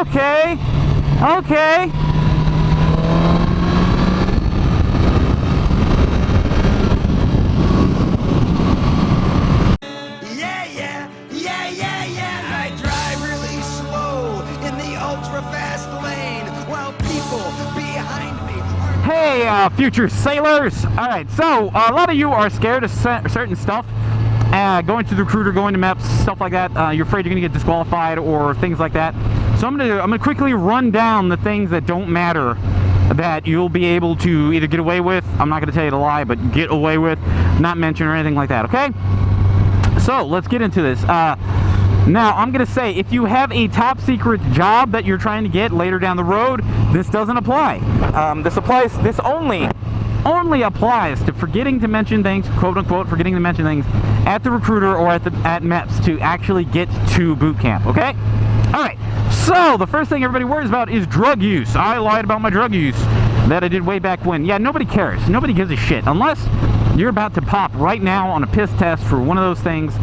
Okay. Okay. I drive really slow in the ultra-fast lane while people behind me are... Hey, future sailors. All right, so a lot of you are scared of certain stuff. Going to the recruiter, going to MEPS, stuff like that. You're afraid you're gonna get disqualified or things like that. So I'm gonna quickly run down the things that don't matter that you'll be able to either get away with. I'm not gonna tell you to lie, but get away with, not mention or anything like that. Okay. So let's get into this. Now I'm gonna say, if you have a top secret job that you're trying to get later down the road, this doesn't apply. This only applies to forgetting to mention things, quote unquote, forgetting to mention things at the recruiter or at MEPS to actually get to boot camp. Okay. All right. So the first thing everybody worries about is drug use. I lied about my drug use that I did way back when. Yeah, nobody cares. Nobody gives a shit unless you're about to pop right now on a piss test for one of those things,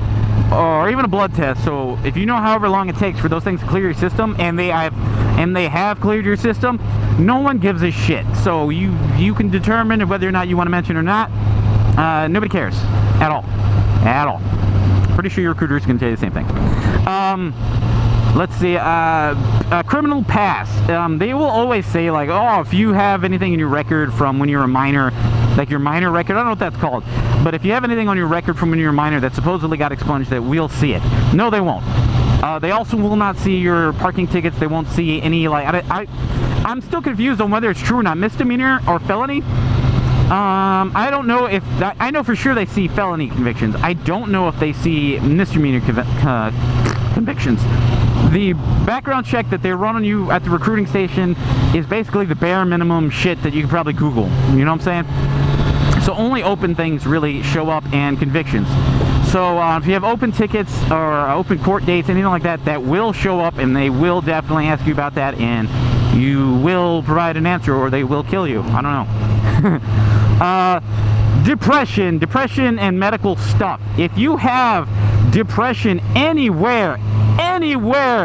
or even a blood test. So if you know however long it takes for those things to clear your system, and they have cleared your system, no one gives a shit. So you can determine whether or not you want to mention or not. Nobody cares at all. Pretty sure your recruiter is going to tell you the same thing. Let's see, criminal past. They will always say, like, oh, if you have anything in your record from when you're a minor, like your minor record, I don't know what that's called, but if you have anything on your record from when you're a minor that supposedly got expunged, that we'll see it. No, they won't. They also will not see your parking tickets. They won't see any, like, I'm still confused on whether it's true or not. Misdemeanor or felony? I don't know if I know for sure they see felony convictions. I don't know if they see misdemeanor convictions. The background check that they run on you at the recruiting station is basically the bare minimum shit that you can probably Google. You know what I'm saying? So only open things really show up, and convictions. So if you have open tickets or open court dates, anything like that, that will show up, and they will definitely ask you about that, and you will provide an answer, or they will kill you. I don't know. Depression and medical stuff. If you have depression anywhere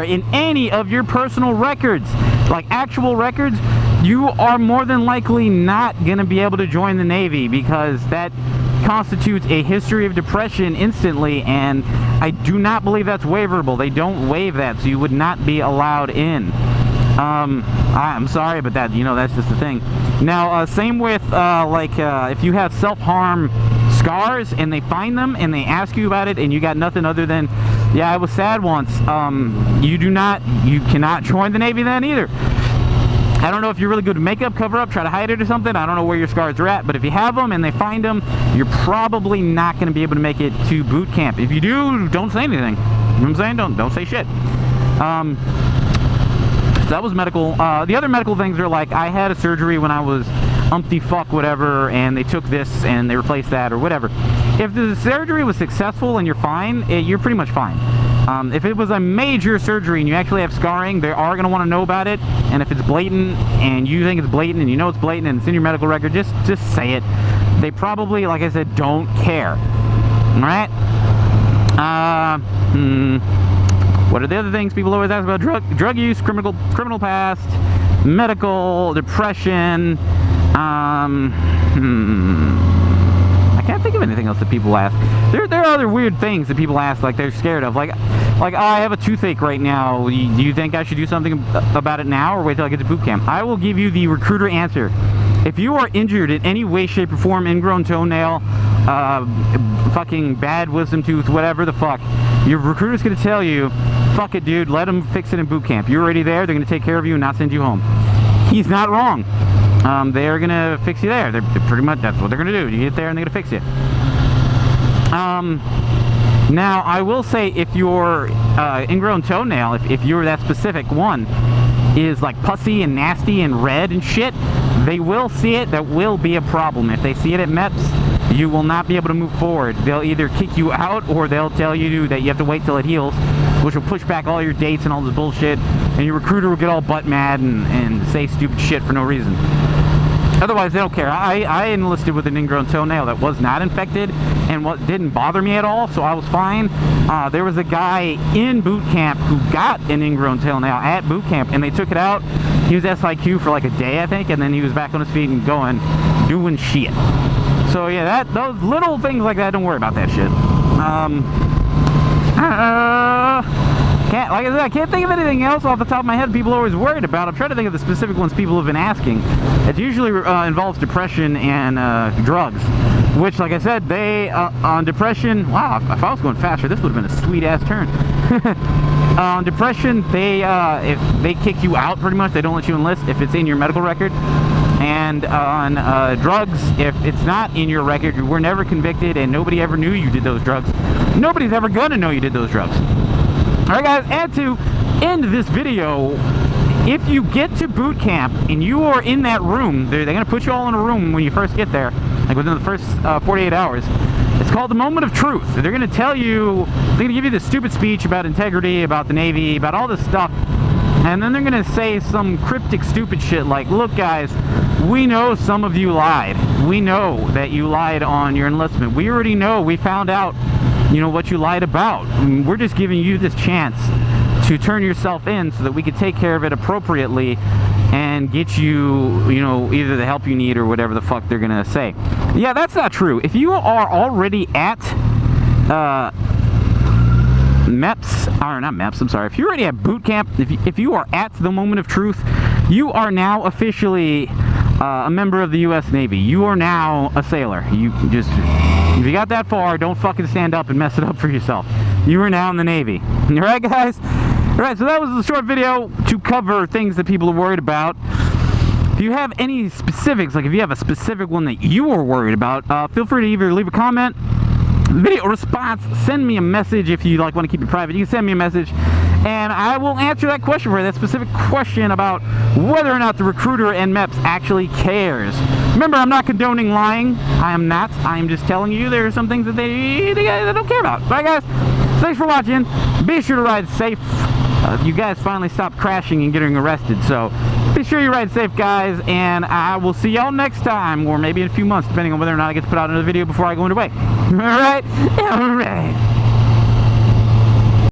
in any of your personal records, like actual records, you are more than likely not going to be able to join the Navy, because that constitutes a history of depression instantly, and I do not believe that's waiverable. They don't waive that, so you would not be allowed in. I'm sorry, but that, that's just the thing. Now, same with, if you have self-harm scars and they find them and they ask you about it and you got nothing other than, yeah, I was sad once, you cannot join the Navy then either. I don't know if you're really good at makeup, cover up, try to hide it or something. I don't know where your scars are at, but if you have them and they find them, you're probably not going to be able to make it to boot camp. If you do, don't say anything. You know what I'm saying? Don't say shit. So that was medical. The other medical things are like, I had a surgery when I was umpty fuck whatever, and they took this and they replaced that or whatever. If the surgery was successful and you're fine, you're pretty much fine. If it was a major surgery and you actually have scarring, they are going to want to know about it. And if it's blatant and you think it's blatant and you know it's blatant and it's in your medical record, just say it. They probably, like I said, don't care. All right? What are the other things people always ask about? Drug use, criminal past, medical, depression. I can't think of anything else that people ask. There are other weird things that people ask, like they're scared of. Like oh, I have a toothache right now. Do you think I should do something about it now or wait till I get to boot camp? I will give you the recruiter answer. If you are injured in any way, shape, or form, ingrown toenail, fucking bad wisdom tooth, whatever the fuck, your recruiter's going to tell you, fuck it, dude, let them fix it in boot camp. You're already there. They're going to take care of you and not send you home. He's not wrong. They're going to fix you there. They're pretty much, that's what they're going to do. You get there and they're going to fix you. Now, I will say, if your ingrown toenail, if you're that specific one, is like pussy and nasty and red and shit, they will see it. That will be a problem. If they see it at MEPS, you will not be able to move forward. They'll either kick you out or they'll tell you that you have to wait till it heals, which will push back all your dates and all this bullshit, and your recruiter will get all butt mad and say stupid shit for no reason. Otherwise, they don't care. I enlisted with an ingrown toenail that was not infected and what didn't bother me at all, so I was fine. There was a guy in boot camp who got an ingrown toenail at boot camp, and they took it out. He was SIQ for like a day, I think, and then he was back on his feet and doing shit. So yeah, those little things like that, don't worry about that shit. Like I said, I can't think of anything else off the top of my head people are always worried about. I'm trying to think of the specific ones people have been asking. It usually involves depression and drugs, which, like I said, they, on depression, wow, if I was going faster, this would have been a sweet-ass turn. On depression, if they kick you out pretty much. They don't let you enlist if it's in your medical record. And on drugs, if it's not in your record, you were never convicted and nobody ever knew you did those drugs, nobody's ever going to know you did those drugs. Alright guys, and to end this video, if you get to boot camp and you are in that room, they're going to put you all in a room when you first get there, like within the first 48 hours. It's called the moment of truth. They're going to tell you, they're going to give you this stupid speech about integrity, about the Navy, about all this stuff. And then they're going to say some cryptic stupid shit like, look guys, we know some of you lied. We know that you lied on your enlistment. We already know, we found out, you know, what you lied about. We're just giving you this chance to turn yourself in so that we could take care of it appropriately and get you, you know, either the help you need or whatever the fuck they're gonna say. Yeah, that's not true. If you are already at MEPS, or not MEPS, I'm sorry, if you're already at boot camp, if you are at the moment of truth, you are now officially a member of the U.S. Navy. You are now a sailor. You just, if you got that far, don't fucking stand up and mess it up for yourself. You are now in the Navy. Alright guys? Alright, so that was the short video to cover things that people are worried about. If you have any specifics, like if you have a specific one that you are worried about, feel free to either leave a comment, video response, send me a message. If you like want to keep it private, you can send me a message and I will answer that question for you, that specific question about whether or not the recruiter and MEPS actually cares. Remember, I'm not condoning lying. I am not. I am just telling you there are some things that they don't care about. Bye guys, thanks for watching. Be sure to ride safe. You guys finally stopped crashing and getting arrested, so be sure you ride safe guys, and I will see y'all next time, or maybe in a few months depending on whether or not I get to put out another video before I go away. Alright? Alright.